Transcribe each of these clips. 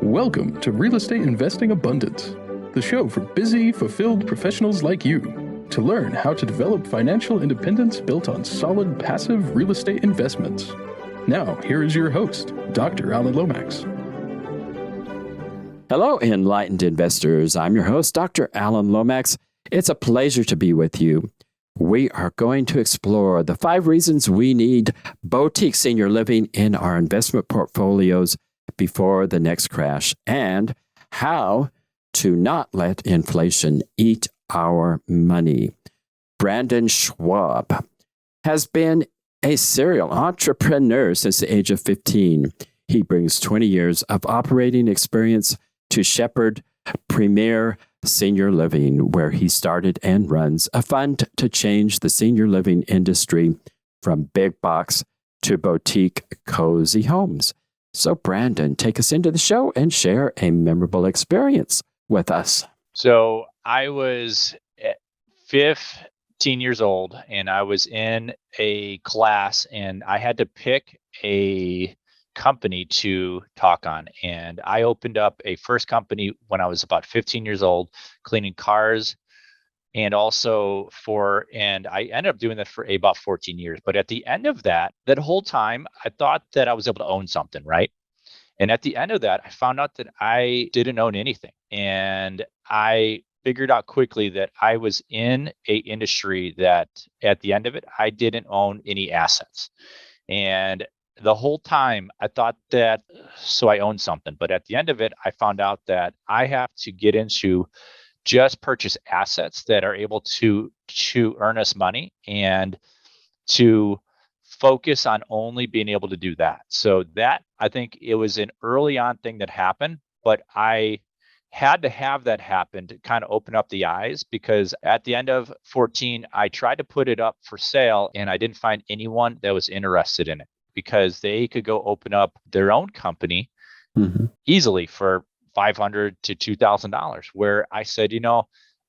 Welcome to Real Estate Investing Abundance, the show for busy, fulfilled professionals like you to learn how to develop financial independence built on solid, passive real estate investments. Now, here is your host, Dr. Alan Lomax. Hello, enlightened investors. I'm your host, Dr. Alan Lomax. It's a pleasure to be with you. We are going to explore the 5 reasons we need boutique senior living in our investment portfolios before the next crash, and how to not let inflation eat our money. Brandon Schwab has been a serial entrepreneur since the age of 15. He brings 20 years of operating experience to shepherd Premier Senior Living, where he started and runs a fund to change the senior living industry from big box to boutique cozy homes. So, Brandon, take us into the show and share a memorable experience with us. So I was 15 years old and I was in a class and I had to pick a company to talk on. And I opened up a first company when I was about 15 years old, cleaning cars. And and I ended up doing that for about 14 years. But at the end of that whole time, I thought that I was able to own something, right? And at the end of that, I found out that I didn't own anything. And I figured out quickly that I was in a industry that at the end of it, I didn't own any assets. And the whole time I thought that, so I owned something. But at the end of it, I found out that I have to get into just purchase assets that are able to earn us money and to focus on only being able to do that. So that, I think it was an early on thing that happened, but I had to have that happen to kind of open up the eyes, because at the end of 14, I tried to put it up for sale and I didn't find anyone that was interested in it, because they could go open up their own company easily for $500 to $2,000, where I said,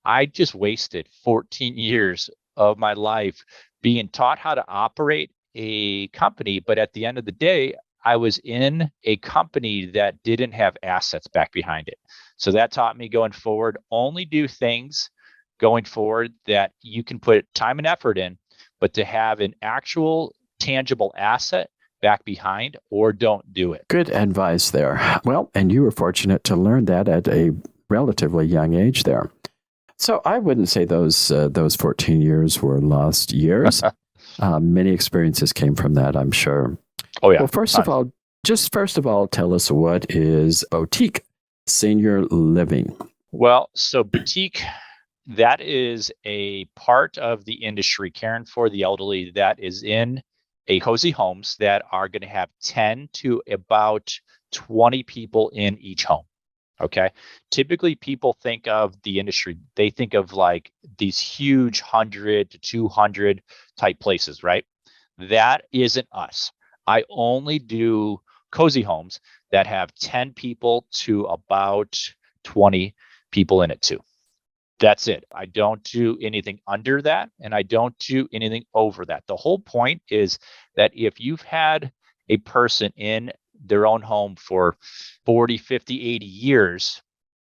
I just wasted 14 years of my life being taught how to operate a company. But at the end of the day, I was in a company that didn't have assets back behind it. So that taught me going forward, only do things going forward that you can put time and effort in, but to have an actual tangible asset back behind, or don't do it. Good advice there. Well, and you were fortunate to learn that at a relatively young age there. So I wouldn't say those 14 years were lost years. Many experiences came from that, I'm sure. Oh, yeah. Well, first of all, tell us, what is boutique senior living? Well, so boutique, that is a part of the industry caring for the elderly that is in a cozy homes that are going to have 10 to about 20 people in each home. Okay. Typically, people think of the industry, they think of like these huge 100 to 200 type places, right? That isn't us. I only do cozy homes that have 10 people to about 20 people in it too. That's it. I don't do anything under that, and I don't do anything over that. The whole point is that if you've had a person in their own home for 40, 50, 80 years,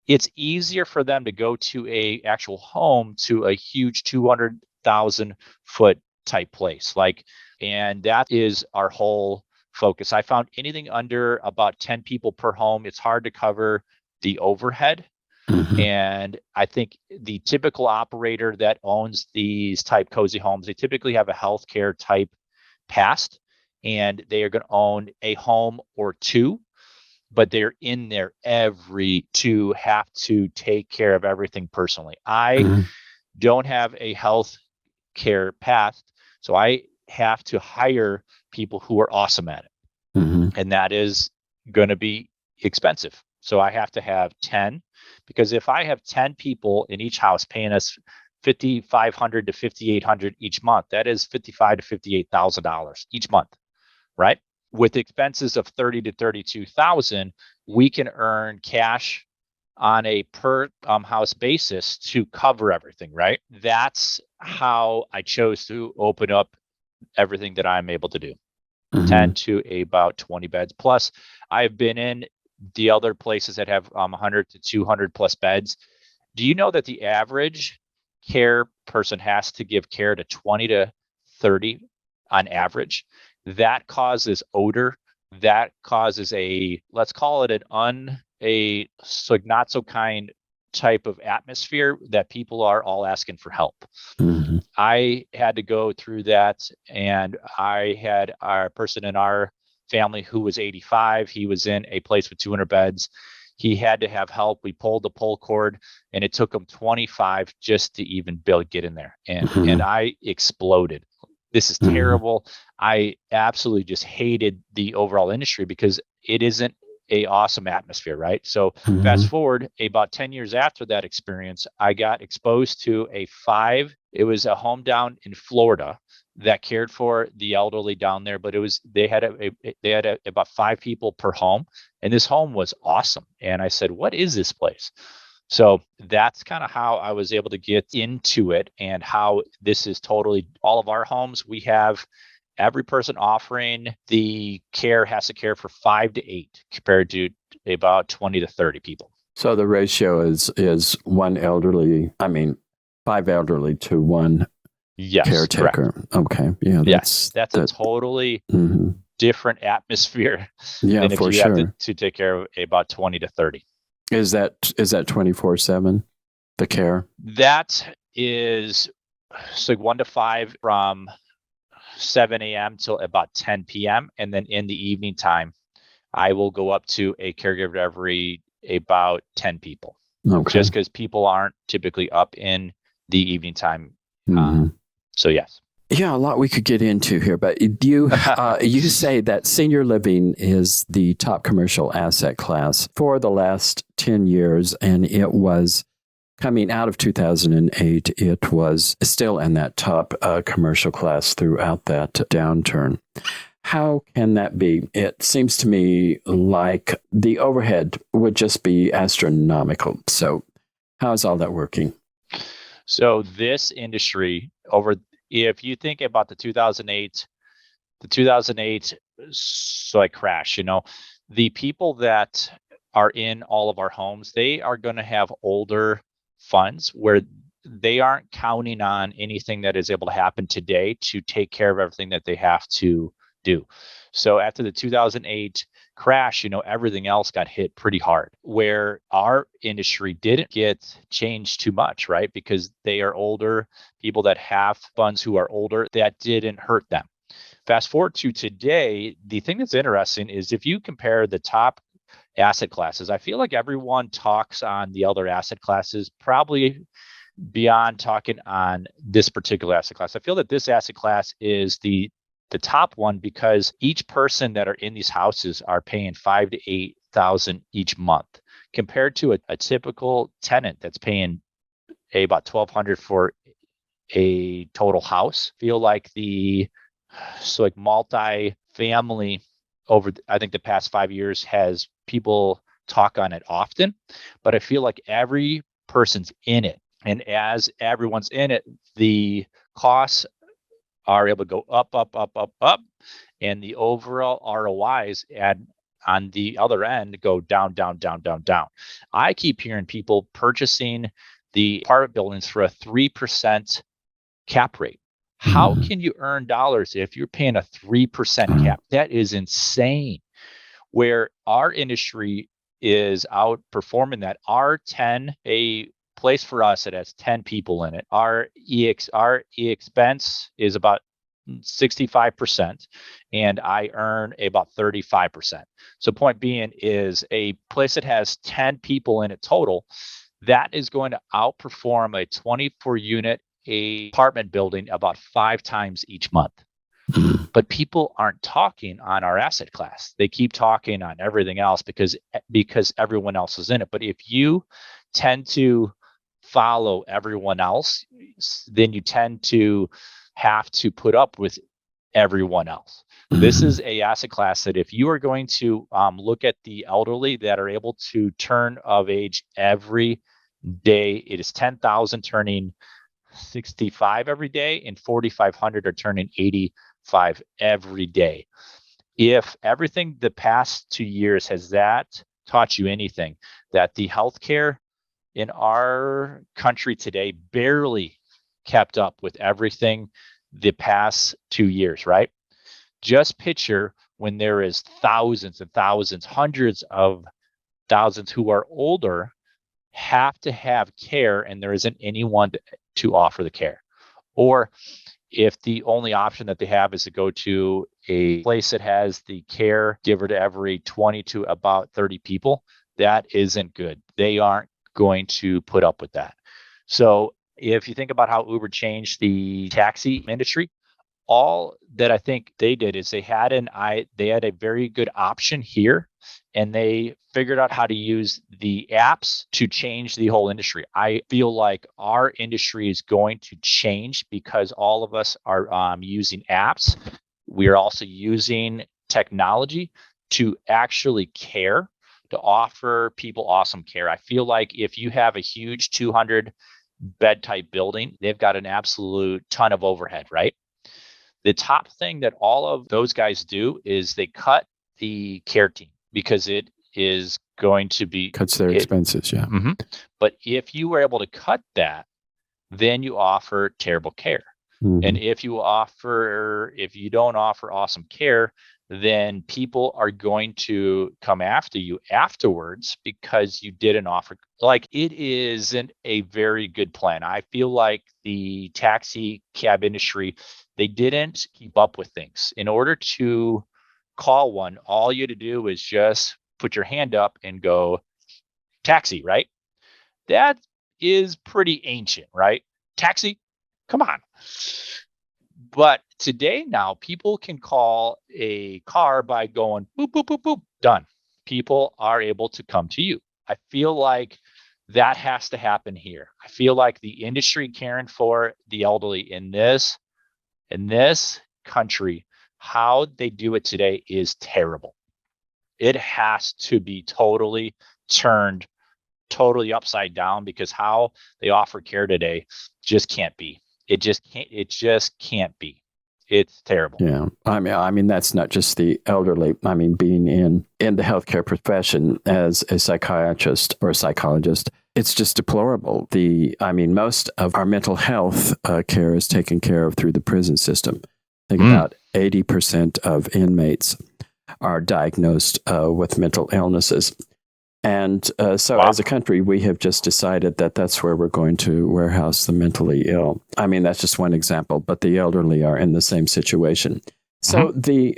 it's easier for them to go to a actual home, to a huge 200,000 foot type place. And that is our whole focus. I found anything under about 10 people per home, it's hard to cover the overhead. And I think the typical operator that owns these type cozy homes, they typically have a healthcare type past, and they are going to own a home or two, but they're in there to have to take care of everything personally. I don't have a health care path, so I have to hire people who are awesome at it. And that is going to be expensive. So I have to have 10, because if I have 10 people in each house paying us $5,500 to $5,800 each month, that is $55,000 to $58,000 each month, right? With expenses of $30,000 to $32,000, we can earn cash on a per house basis to cover everything, right? That's how I chose to open up everything that I'm able to do. 10 to about 20 beds. Plus, I've been in the other places that have 100 to 200 plus beds. Do you know that the average care person has to give care to 20 to 30 on average? That causes odor. That causes let's call it not so kind type of atmosphere that people are all asking for help. Mm-hmm. I had to go through that, and I had our person in our family who was 85. He was in a place with 200 beds. He had to have help. We pulled the pull cord, and it took him 25 just to even be get in there. And I exploded. This is terrible. I absolutely just hated the overall industry because it isn't a awesome atmosphere, right? So fast forward about 10 years after that experience, I got exposed to it was a home down in Florida that cared for the elderly down there, but they had about 5 people per home, and this home was awesome. And I said, what is this place? So that's kind of how I was able to get into it, and how this is totally all of our homes. We have every person offering the care has to care for 5 to 8 compared to about 20 to 30 people. So the ratio is 5 elderly to 1 caretaker. Correct. Okay. Yeah. That's a totally different atmosphere than if you have to take care of about 20 to 30. Is that 24/7, the care? That is 1 to 5 from 7 a.m. till about 10 p.m. And then in the evening time, I will go up to a caregiver every about 10 people. Okay. Just because people aren't typically up in the evening time. So yes. Yeah, a lot we could get into here, but you say that senior living is the top commercial asset class for the last 10 years, and it was coming out of 2008, it was still in that top commercial class throughout that downturn. How can that be? It seems to me like the overhead would just be astronomical. So how is all that working? So this industry if you think about the 2008 crash, the people that are in all of our homes, they are going to have older funds where they aren't counting on anything that is able to happen today to take care of everything that they have to do. So after the 2008 crash, everything else got hit pretty hard, where our industry didn't get changed too much, right? Because they are older, people that have funds who are older, that didn't hurt them. Fast forward to today, the thing that's interesting is if you compare the top asset classes, I feel like everyone talks on the other asset classes, probably beyond talking on this particular asset class. I feel that this asset class is the top one because each person that are in these houses are paying $5,000 to $8,000 each month, compared to a typical tenant that's paying about $1,200 for a total house. Feel like multi-family over, I think the past 5 years has people talk on it often, but I feel like every person's in it. And as everyone's in it, the costs are able to go up, and the overall ROIs on the other end go down. I keep hearing people purchasing the apartment buildings for a 3% cap rate. How can you earn dollars if you're paying a 3% cap? That is insane. Where our industry is outperforming that. A place for us that has 10 people in it, our expense is about 65%, and I earn about 35%. So point being is a place that has 10 people in it total, that is going to outperform a 24 unit apartment building about 5 times each month. But people aren't talking on our asset class. They keep talking on everything else because everyone else is in it. But if you tend to follow everyone else, then you tend to have to put up with everyone else. This is a asset class that if you are going to look at the elderly that are able to turn of age every day, it is 10,000 turning 65 every day, and 4,500 are turning 85 every day. If everything the past 2 years has that taught you anything, that the healthcare in our country today barely kept up with everything the past 2 years, right? Just picture when there is thousands and thousands, hundreds of thousands who are older, have to have care, and there isn't anyone to offer the care. Or if the only option that they have is to go to a place that has the caregiver to every 20 to about 30 people, that isn't good. They aren't going to put up with that. So if you think about how Uber changed the taxi industry, all that I think they did is they had a very good option here, and they figured out how to use the apps to change the whole industry. I feel like our industry is going to change because all of us are using apps. We are also using technology to actually care, to offer people awesome care. I feel like if you have a huge 200 bed type building, they've got an absolute ton of overhead, right? The top thing that all of those guys do is they cut the care team because it is going to be Cuts their expenses, yeah. Mm-hmm. But if you were able to cut that, then you offer terrible care. Mm-hmm. And if you don't offer awesome care, then people are going to come after you afterwards because you didn't offer. Like, it isn't a very good plan. I feel like the taxi cab industry, they didn't keep up with things. In order to call one, all you had to do is just put your hand up and go, taxi, right? That is pretty ancient, right? Taxi, come on. But today now, people can call a car by going boop, boop, boop, boop, done. People are able to come to you. I feel like that has to happen here. I feel like the industry caring for the elderly in this country, how they do it today is terrible. It has to be totally turned totally upside down, because how they offer care today just can't be. It just can't be. It's terrible. Yeah. I mean, that's not just the elderly. I mean, being in the healthcare profession as a psychiatrist or a psychologist, it's just deplorable. Most of our mental health care is taken care of through the prison system. I think about 80% of inmates are diagnosed with mental illnesses. And so Wow. As a country, we have just decided that that's where we're going to warehouse the mentally ill. I mean, that's just one example, but the elderly are in the same situation. So the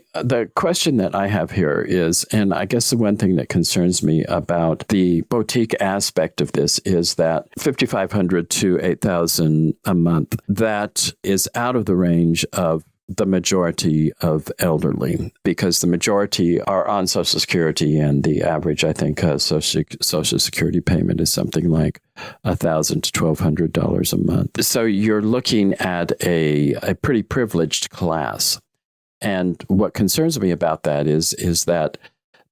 question that I have here is, and I guess the one thing that concerns me about the boutique aspect of this is that $5,500 to $8,000 a month, that is out of the range of the majority of elderly, because the majority are on Social Security, and the average, I think, Social Security payment is something like $1,000 to $1,200 a month. So you're looking at a pretty privileged class. And what concerns me about that is that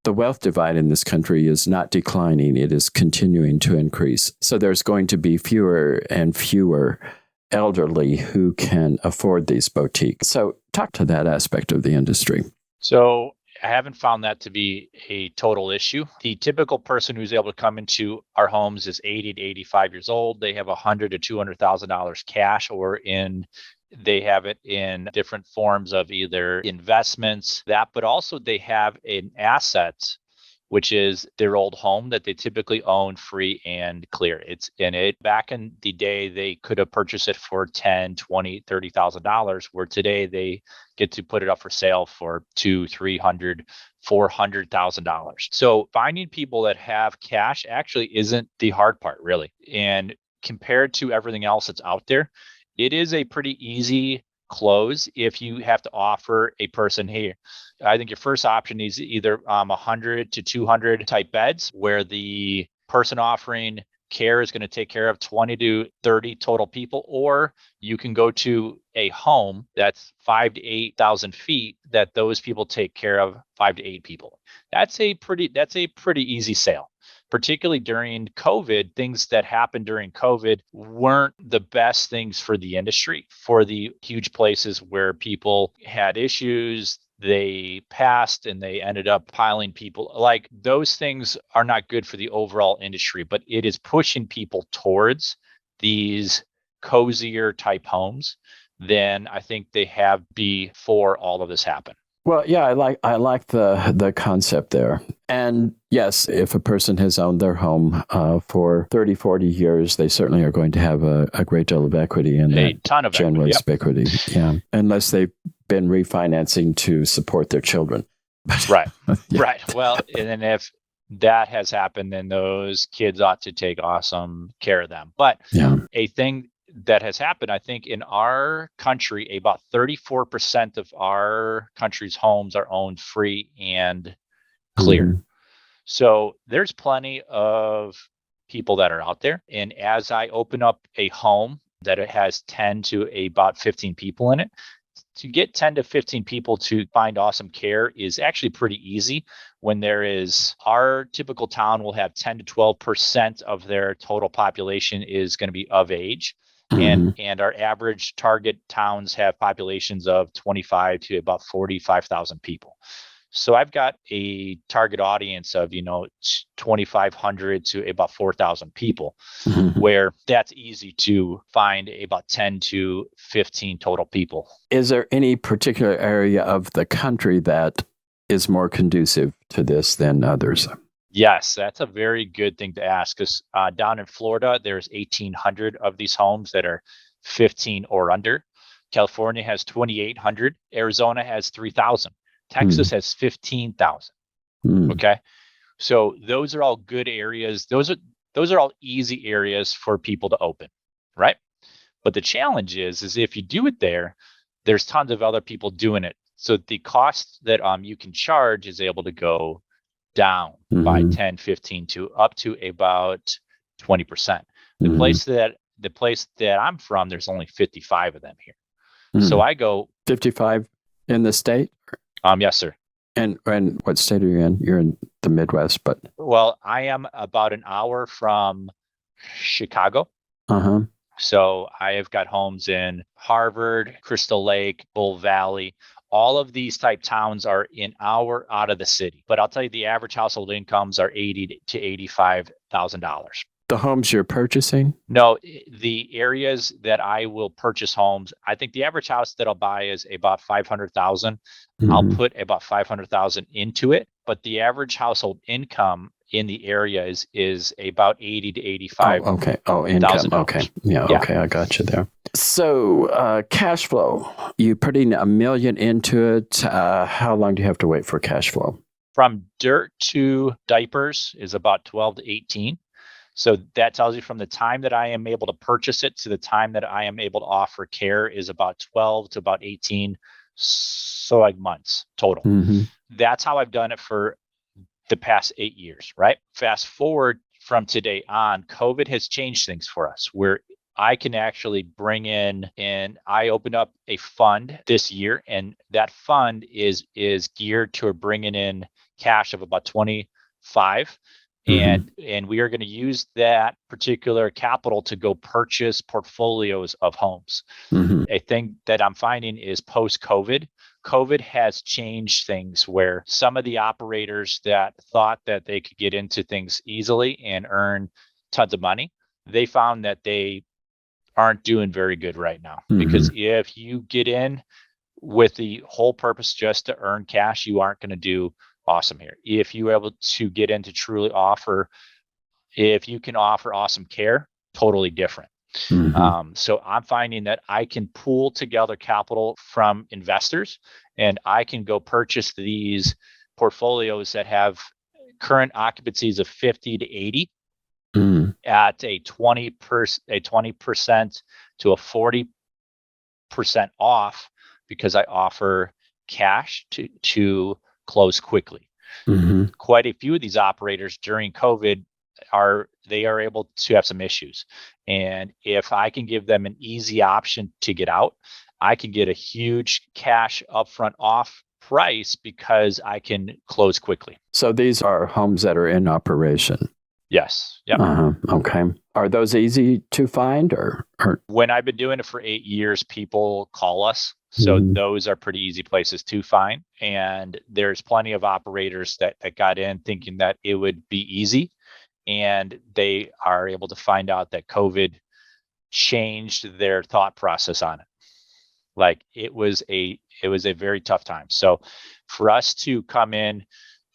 the wealth divide in this country is not declining. It is continuing to increase. So there's going to be fewer and fewer elderly who can afford these boutiques. So talk to that aspect of the industry. So I haven't found that to be a total issue. The typical person who's able to come into our homes is 80 to 85 years old. They have $100,000 to $200,000 cash, or they have it in different forms of either investments, but also they have an asset, which is their old home that they typically own free and clear. Back in the day, they could have purchased it for $10,000, $20,000, $30,000, where today they get to put it up for sale for $200,000, $300,000, $400,000. So finding people that have cash actually isn't the hard part, really. And compared to everything else that's out there, it is a pretty easy close if you have to offer a person here. I think your first option is either 100 to 200 type beds, where the person offering care is going to take care of 20 to 30 total people, or you can go to a home that's 5,000 to 8,000 feet that those people take care of 5 to 8 people. That's a pretty easy sale. Particularly during COVID, things that happened during COVID weren't the best things for the industry, for the huge places where people had issues. they passed and they ended up piling people. Like, those things are not good for the overall industry, but it is pushing people towards these cozier type homes than I think they have before all of this happened. Well, yeah, I like the concept there. And yes, if a person has owned their home for 30, 40 years, they certainly are going to have a great deal of equity in A that, ton of generous equity. equity. Yeah, unless they've been refinancing to support their children. Right. Yeah. Right. Well, and then if that has happened, then those kids ought to take awesome care of them. But Yeah. a thing that has happened, I think, in our country, about 34% of our country's homes are owned free and clear. Mhm. So there's plenty of people that are out there. And as I open up a home that it has 10 to about 15 people in it, to get 10 to 15 people to find awesome care is actually pretty easy when our typical town will have 10 to 12% of their total population is going to be of age. Mhm. And our average target towns have populations of 25 to about 45,000 people. So I've got a target audience of, 2,500 to about 4,000 people, Mhm. where that's easy to find about 10 to 15 total people. Is there any particular area of the country that is more conducive to this than others? Yes, that's a very good thing to ask, because down in Florida, there's 1,800 of these homes that are 15 or under. California has 2,800. Arizona has 3,000. Texas has 15,000. Mm. Okay. So those are all good areas. Those are all easy areas for people to open, right? But the challenge is if you do it there, there's tons of other people doing it. So the cost that you can charge is able to go down by 10, 15 to up to about 20%. The place that I'm from, there's only 55 of them here. So I go 55 in the state? Yes, sir. And what state are you in? You're in the Midwest, but Well, I am about an hour from Chicago. uh-huh. So I have got homes in Harvard, Crystal Lake, Bull Valley. All of these type towns are an hour out of the city. But I'll tell you, the average household incomes are $80,000 to $85,000. The homes you're purchasing? No, the areas that I will purchase homes, I think the average house that I'll buy is about 500,000. I'll put about 500,000 into it, but the average household income in the area is about 80 to 85. Oh, okay. Oh, income. Okay. Yeah, Yeah. Okay. I got you there. So, cash flow. You putting $1 million into it. How long do you have to wait for cash flow? From dirt to diapers is about 12 to 18. So that tells you from the time that I am able to purchase it to the time that I am able to offer care is about 12 to about 18, so like months total. That's how I've done it for the past 8 years, right? Fast forward from today on, COVID has changed things for us, where I can actually bring in, and I opened up a fund this year, and that fund is geared to bringing in cash of about 25. And we are going to use that particular capital to go purchase portfolios of homes. A thing that I'm finding is post-COVID, COVID has changed things where some of the operators that thought that they could get into things easily and earn tons of money, they found that they aren't doing very good right now. Because if you get in with the whole purpose just to earn cash, you aren't going to do awesome here. If you're able to get in to truly if you can offer awesome care, totally different. So I'm finding that I can pool together capital from investors, and I can go purchase these portfolios that have current occupancies of 50 to 80 at a 20% to a 40% off, because I offer cash to close quickly. Quite a few of these operators during COVID are able to have some issues. And if I can give them an easy option to get out, I can get a huge cash upfront off price because I can close quickly. So these are homes that are in operation. Yes. Yep. Okay. Are those easy to find or? When I've been doing it for 8 years, people call us. So those are pretty easy places to find. And there's plenty of operators that got in thinking that it would be easy. And they are able to find out that COVID changed their thought process on it. Like it was a very tough time. So for us to come in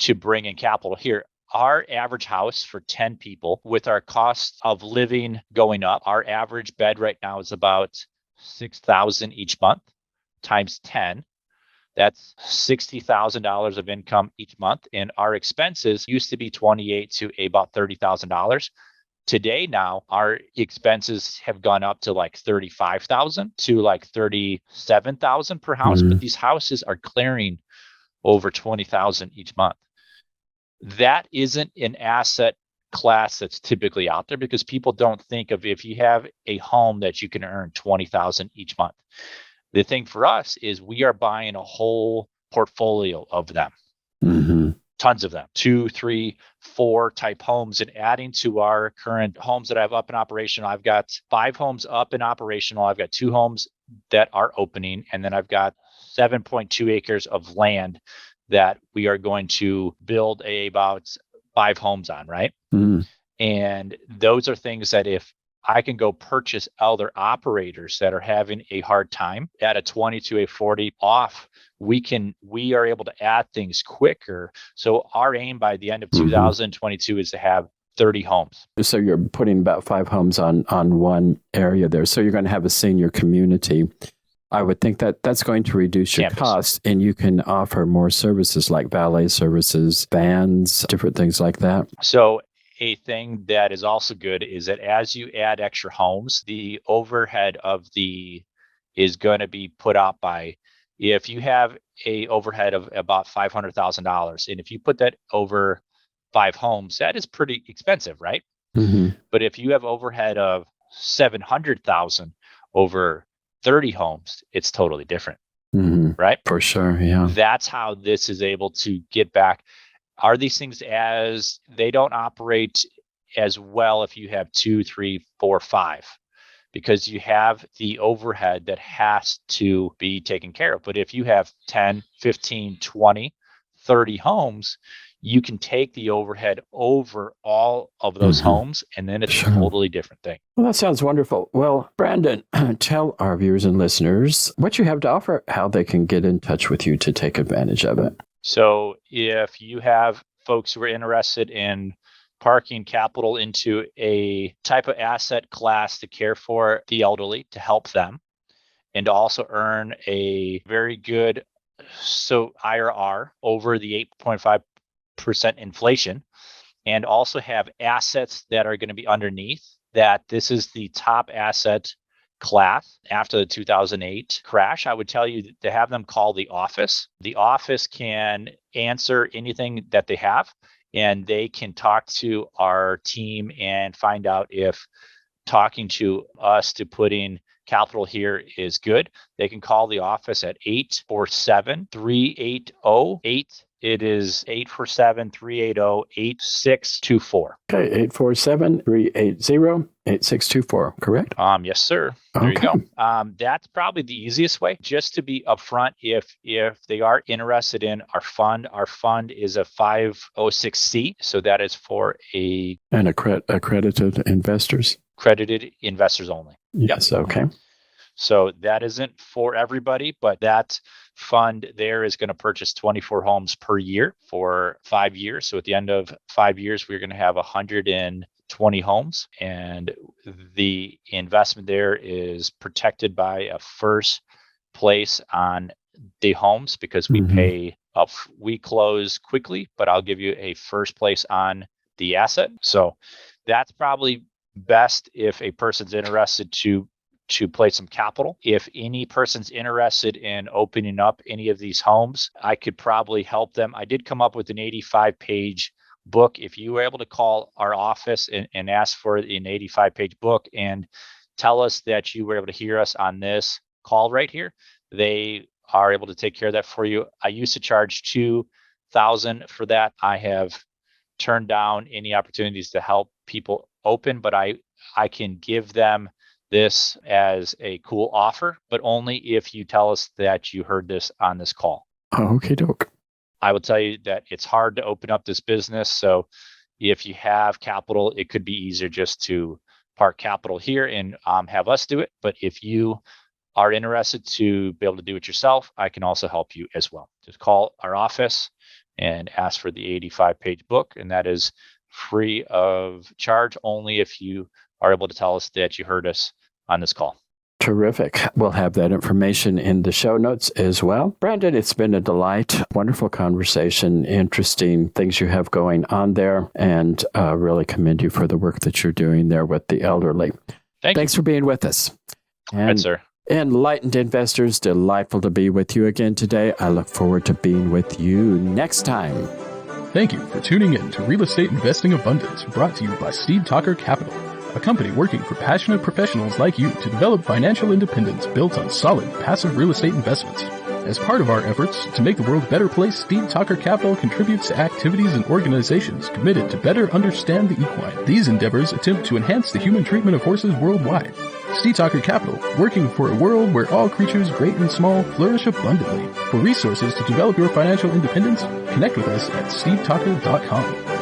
to bring in capital here, our average house for 10 people with our cost of living going up, our average bed right now is about $6,000 each month times 10. That's $60,000 of income each month. And our expenses used to be $28,000 to about $30,000. Today now, our expenses have gone up to like 35,000 to like 37,000 per house, but these houses are clearing over 20,000 each month. That isn't an asset class that's typically out there because people don't think of if you have a home that you can earn 20,000 each month. The thing for us is we are buying a whole portfolio of them. Tons of them, 2, 3, 4 type homes, and adding to our current homes that I have up and operational. I've got 5 homes up and operational. I've got 2 homes that are opening, and then I've got 7.2 acres of land that we are going to build about 5 homes on, right? And those are things that if I can go purchase other operators that are having a hard time at a 20 to a 40 off, we are able to add things quicker. So our aim by the end of 2022 is to have 30 homes. So you're putting about 5 homes on one area there. So you're going to have a senior community. I would think that that's going to reduce your costs, and you can offer more services like valet services, vans, different things like that. So a thing that is also good is that as you add extra homes, the overhead is going to be put out by, if you have a overhead of about $500,000, and if you put that over 5 homes, that is pretty expensive, right? But if you have overhead of $700,000 over 30 homes, it's totally different, right? For sure, yeah. That's how this is able to get back. Are these things as they don't operate as well if you have 2, 3, 4, 5, because you have the overhead that has to be taken care of. But if you have 10, 15, 20, 30 homes, you can take the overhead over all of those homes, and then it's a totally different thing. Well, that sounds wonderful. Well, Brandon, tell our viewers and listeners what you have to offer, how they can get in touch with you to take advantage of it. So if you have folks who are interested in parking capital into a type of asset class to care for the elderly, to help them, and to also earn a very good IRR over the 8.5% inflation, and also have assets that are going to be underneath that, this is the top asset class after the 2008 crash. I would tell you to have them call the office. The office can answer anything that they have, and they can talk to our team and find out if talking to us to putting capital here is good. They can call the office at 847-380-8. It is 847-380-8624. Okay, 847-380-8624, correct? Yes, sir. There you go. That's probably the easiest way, just to be upfront. If they are interested in our fund is a 506C. So that is for accredited investors. Accredited investors only. Yes. Yep. Okay. So that isn't for everybody, but that fund there is going to purchase 24 homes per year for 5 years. So at the end of 5 years, we're going to have 120 homes, and the investment there is protected by a first place on the homes because we pay up. We close quickly, but I'll give you a first place on the asset. So that's probably best if a person's interested to place some capital. If any person's interested in opening up any of these homes, I could probably help them. I did come up with an 85-page book. If you were able to call our office and ask for an 85-page book and tell us that you were able to hear us on this call right here, they are able to take care of that for you. I used to charge $2,000 for that. I have turn down any opportunities to help people open, but I can give them this as a cool offer, but only if you tell us that you heard this on this call. Okay, doke. I will tell you that it's hard to open up this business. So if you have capital, it could be easier just to park capital here and have us do it. But if you are interested to be able to do it yourself, I can also help you as well. Just call our office and ask for the 85-page book, and that is free of charge only if you are able to tell us that you heard us on this call. Terrific. We'll have that information in the show notes as well. Brandon, it's been a delight. Wonderful conversation, interesting things you have going on there, and really commend you for the work that you're doing there with the elderly. Thanks for being with us. And, right, sir. Enlightened investors, delightful to be with you again today. I look forward to being with you next time. Thank you for tuning in to Real Estate Investing Abundance, brought to you by Steve Talker Capital, a company working for passionate professionals like you to develop financial independence built on solid, passive real estate investments. As part of our efforts to make the world a better place, Steve Talker Capital contributes to activities and organizations committed to better understand the equine. These endeavors attempt to enhance the human treatment of horses worldwide. Steve Talker Capital, working for a world where all creatures, great and small, flourish abundantly. For resources to develop your financial independence, connect with us at stevetalker.com.